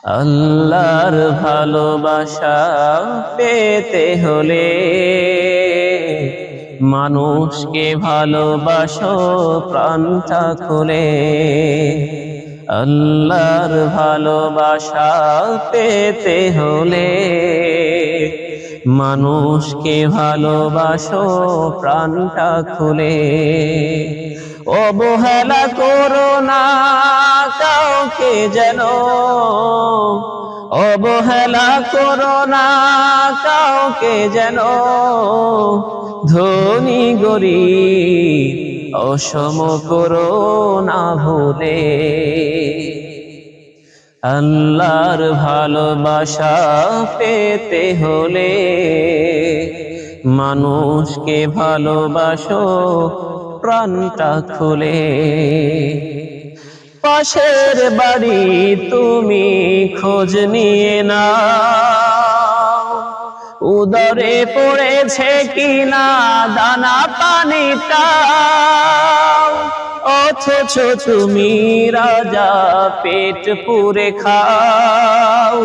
আল্লাহর ভালোবাসা পেতে হলে মানুষকে ভালোবাসো প্রাণটা খুলে। আল্লাহর ভালোবাসা পেতে হলে মানুষকে ভালোবাসো প্রাণটা খুলে। অবহেলা করো না কাউকে যেন, অবহেলা করো না কাউকে যেন, ধনী গরীব অসম করো না ভুলে। আল্লাহর ভালোবাসা পেতে হলে মানুষকে ভালোবাসো প্রাণটা খুলে। পাশের বাড়ি তুমি খোঁজ নিয়ে নাও, উদরে পড়েছে কিনা দানা পানিটা, অথচ তুমি রাজা পেট পুরে খাও।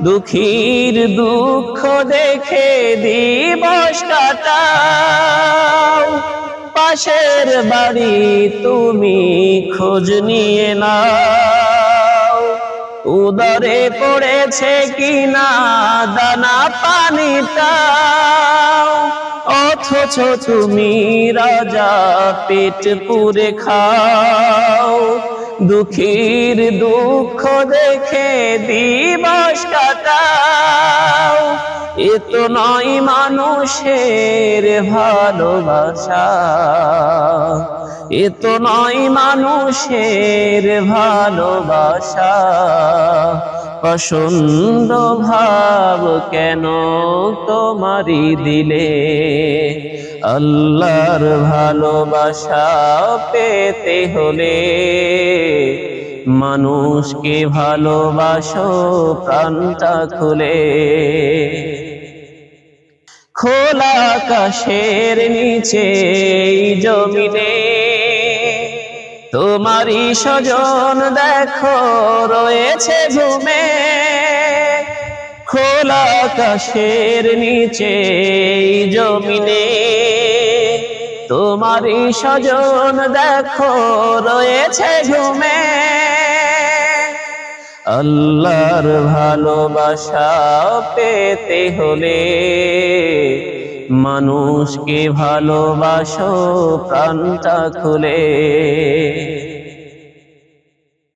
দুঃখীর দুঃখ দেখে দিবস কাটাও। পাশের বাড়ি তুমি খোঁজ নিয়ে নাও, উদরে পড়েছে কিনা দানা পানিটা, অথচ তুমি রাজা পেট পুরে খাও। দুঃখীর দুঃখ দেখে দিবস কাটাও। এ তো নয় মানুষের ভালোবাসা, এ তো নয় মানুষের ভালোবাসা। পছন্দ ভাব কেন তোমারই দিলে? আল্লাহর ভালোবাসা পেতে হলে মানুষকে ভালোবাসো প্রাণটা খুলে। খোলা আকাশের নিচে জমিনে তোমারই স্বজন দেখো রয়েছে ঘুমে। খোলা আকাশের নিচে জমিনে তোমারই স্বজন দেখো রয়েছে ঘুমে। আল্লাহর ভালোবাসা পেতে হলে মানুষকে ভালোবাসো প্রাণটা খুলে।